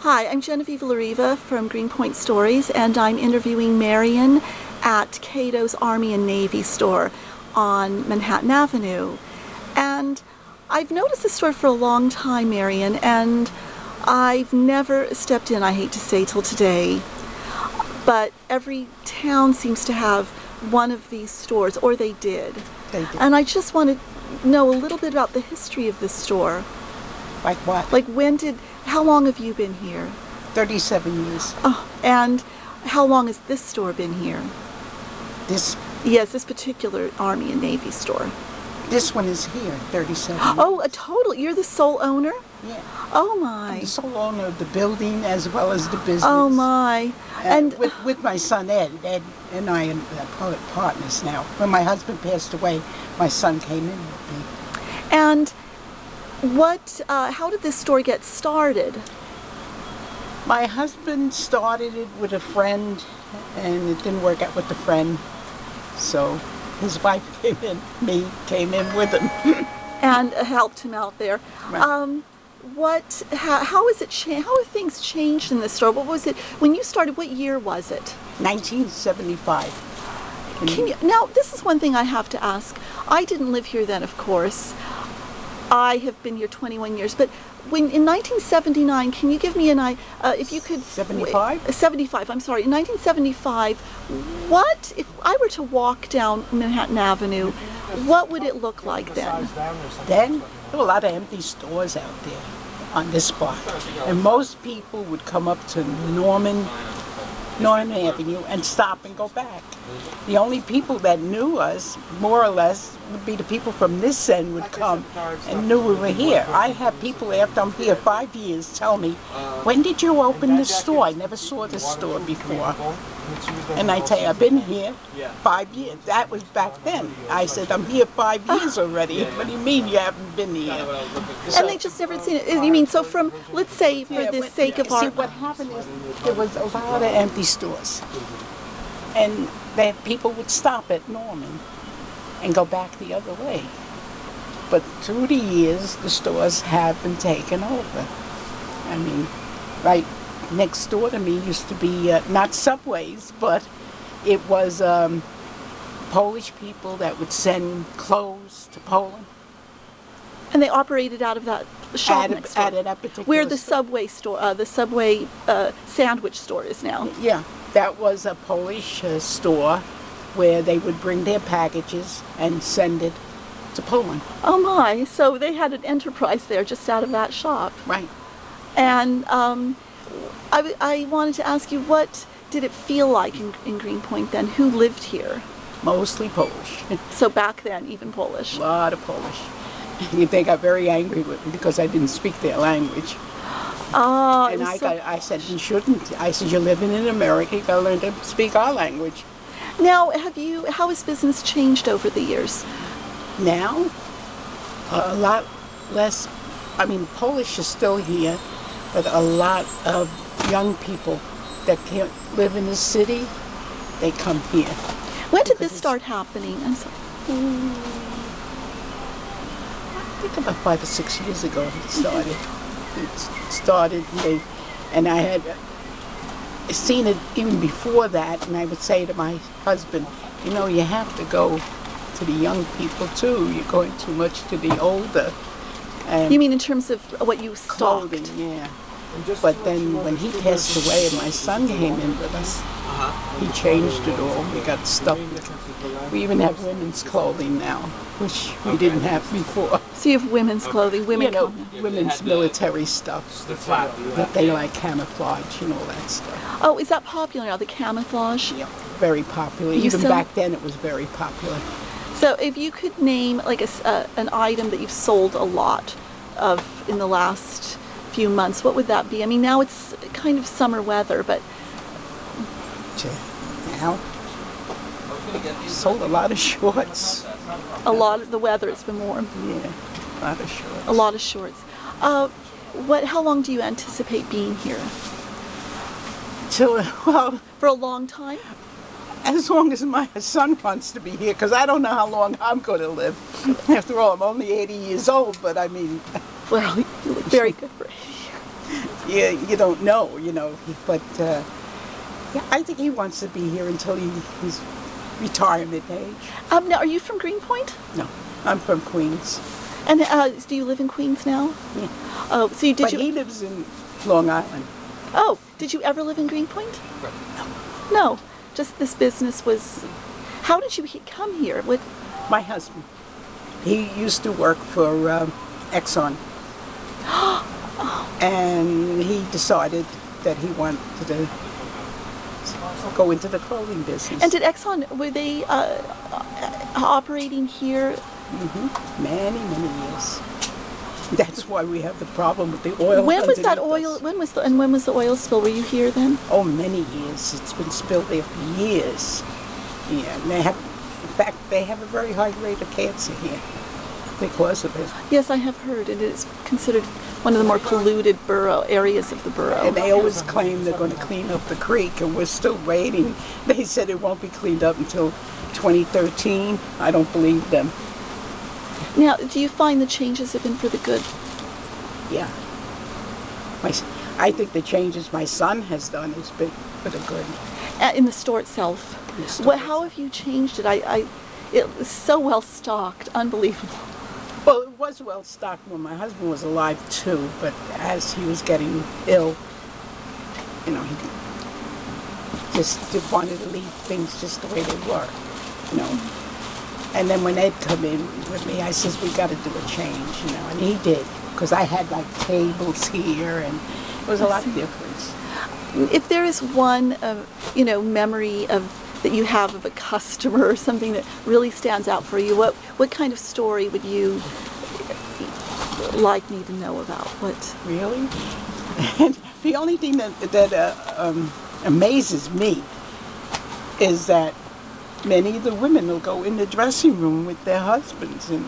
Hi, I'm Genevieve Lariva from Greenpoint Stories, and I'm interviewing Marion at Cato's Army and Navy store on Manhattan Avenue. And I've noticed this store for a long time, Marion, and I've never stepped in, I hate to say, till today. But every town seems to have one of these stores, or they did. They did. And I just want to know a little bit about the history of this store. Like what? Like how long have you been here? 37 years. Oh, and how long has this store been here? This Yes, this particular Army and Navy store. This one is here, 37 years. Oh, you're the sole owner? Yeah. Oh my. I'm the sole owner of the building as well as the business. Oh my. And with my son Ed and I are partners now. When my husband passed away, my son came in with me. And how did this store get started? My husband started it with a friend, and it didn't work out with the friend. So his wife came in with him. And helped him out there. Right. How have things changed in this store? What was it, when you started, what year was it? 1975. Now, this is one thing I have to ask. I didn't live here then, of course. I have been here 21 years, but in 1979, can you give me if you could... 75? 75, I'm sorry. In 1975, if I were to walk down Manhattan Avenue, what would it look like then? Then, there were a lot of empty stores out there on this block. And most people would come up to Norman Avenue and stop and go back. The only people that knew us, more or less, would be the people from this end would come and knew we were here. I have people after I'm here 5 years tell me, when did you open this store? I never saw this store before. And I tell you, I've been here 5 years. That was back then. I said, I'm here 5 years already. What do you mean you haven't been here? And they just never seen it. You mean, so from, let's say, for the sake of See, what happened is there was a lot of empty stores. And people would stop at Norman and go back the other way. But through the years, the stores have been taken over. I mean, right next door to me used to be not Subways, but it was Polish people that would send clothes to Poland. And they operated out of that shop next door, at that particular where the store. Subway store, the Subway sandwich store is now. Yeah, that was a Polish store where they would bring their packages and send it to Poland. Oh my, so they had an enterprise there just out of that shop. Right. And I wanted to ask you, what did it feel like in Greenpoint then? Who lived here? Mostly Polish. So back then, even Polish. A lot of Polish. They got very angry with me because I didn't speak their language. Oh, and I said, you shouldn't. I said, you're living in America, you gotta learn to speak our language. Now, how has business changed over the years? Now, a lot less. I mean, Polish is still here, but a lot of young people that can't live in the city, they come here. When did this start happening? I'm sorry. I think about 5 or 6 years ago it started. And I had seen it even before that, and I would say to my husband, you know, you have to go to the young people too. You're going too much to the older. And you mean in terms of what you stocked? clothing, yeah. But then when he passed away and my son came in with us, he changed it all. We got stuff. We even have women's clothing now, which we didn't have before. So you have women's clothing, women's military stuff. That they like camouflage and all that stuff. Oh, is that popular now, the camouflage? Yeah, very popular. Even back then it was very popular. So if you could name like an item that you've sold a lot of in the last few months, what would that be? I mean, now it's kind of summer weather, but... Now, sold a lot of shorts. A lot of the weather, it's been warm. Yeah, a lot of shorts. A lot of shorts. How long do you anticipate being here? For a long time? As long as my son wants to be here, because I don't know how long I'm going to live. After all, I'm only 80 years old, but I mean... Well, you look very good for 80. you don't know, but yeah, I think he wants to be here until he's retirement age. Now, are you from Greenpoint? No, I'm from Queens. And do you live in Queens now? Yeah. Oh, so But he lives in Long Island. Oh, did you ever live in Greenpoint? No. No, just this business was. How did you come here? What? My husband. He used to work for Exxon. And he decided that he wanted to go into the clothing business. And did Exxon, were they operating here? Mm-hmm. Many years. That's why we have the problem with the oil. When was that underneath oil? us. When was the oil spill? Were you here then? Oh, many years. It's been spilled there for years. Yeah, and in fact, they have a very high rate of cancer here because of it. Yes, I have heard, and it's considered one of the more polluted areas of the borough. And they always claim they're going to clean up the creek, and we're still waiting. They said it won't be cleaned up until 2013. I don't believe them. Now, do you find the changes have been for the good? Yeah. I think the changes my son has done has been for the good. In the store itself? In the store Well, how have you changed it? It was so well stocked, unbelievable. Well, it was well stocked when my husband was alive too, but as he was getting ill, he just wanted to leave things just the way they were, And then when they'd come in with me, I says, we got to do a change, and he did, because I had like tables here, and it was a lot of difference. If there is one, memory that you have of a customer or something that really stands out for you, what kind of story would you like me to know about? What? Really? And the only thing that amazes me is that many of the women will go in the dressing room with their husbands, and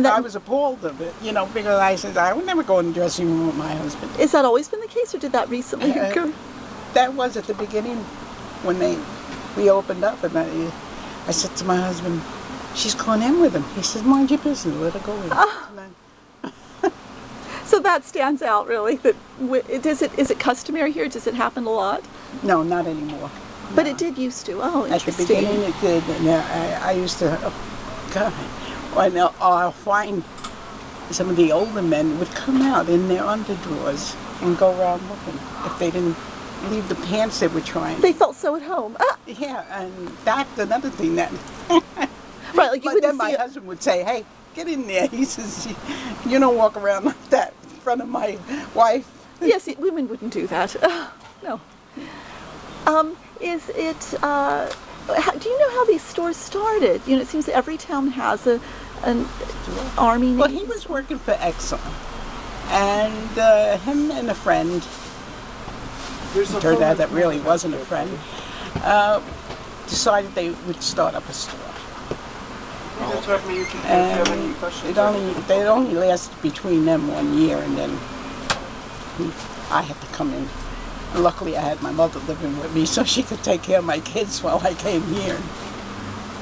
I was appalled of it, because I said I would never go in the dressing room with my husband. Is that always been the case, or did that recently occur? That was at the beginning when we opened up, and I said to my husband, she's gone in with him. He said, mind your business, let her go in. So that stands out, really. Is it customary here? Does it happen a lot? No, not anymore. But No. it did used to. Oh, At the interesting. beginning it did, and I used to, God, I'll find some of the older men would come out in their underdrawers and go around looking if they didn't leave the pants they were trying. They felt so at home. Yeah, and that's another thing that. Right, like you But then wouldn't my see it. husband would say, "Hey, get in there." He says, "You don't walk around like that in front of my wife." Yes, women wouldn't do that. No. Is it? Do you know how these stores started? It seems that every town has an army. Well, Navy he was working for Exxon, and him and a friend. It turned out that really wasn't a friend. Decided they would start up a store. And it only lasted between them 1 year, and then I had to come in. Luckily, I had my mother living with me, so she could take care of my kids while I came here.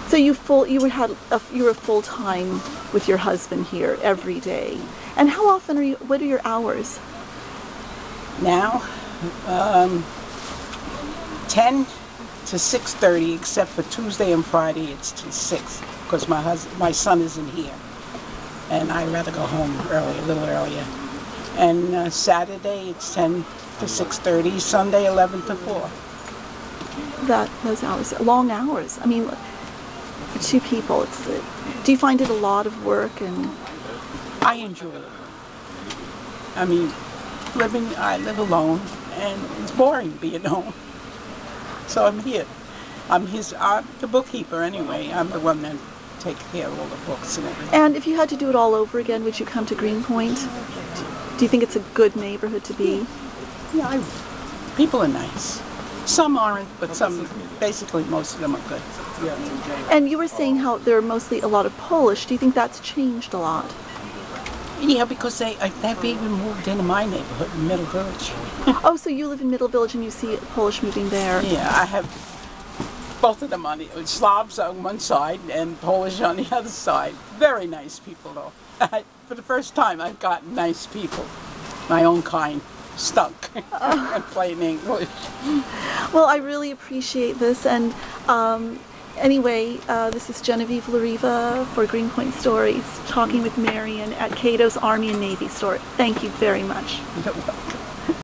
So you were full time with your husband here every day. And how often what are your hours? Now, 10 to 6:30, except for Tuesday and Friday, it's till 6, because my son isn't here, and I'd rather go home early, a little earlier. And Saturday, it's 10 to 6:30. Sunday, 11 to 4. Those hours, long hours. I mean, for two people, do you find it a lot of work? And I enjoy it. I mean, I live alone, and it's boring being home. So I'm here. I'm the bookkeeper anyway. I'm the one that takes care of all the books and everything. And if you had to do it all over again, would you come to Greenpoint? Do you think it's a good neighborhood to be? Yeah, people are nice. Some aren't, but basically most of them are good. And you were saying how there are mostly a lot of Polish. Do you think that's changed a lot? Yeah, because they've even moved into my neighborhood in Middle Village. Oh, so you live in Middle Village and you see Polish moving there. Yeah, I have both of them Slavs on one side and Polish on the other side. Very nice people, though. For the first time, I've got nice people. my own kind stuck in plain English. Well, I really appreciate this, and anyway, this is Genevieve Lariva for Greenpoint Stories, talking with Marion at Cato's Army and Navy Store. Thank you very much. You're welcome.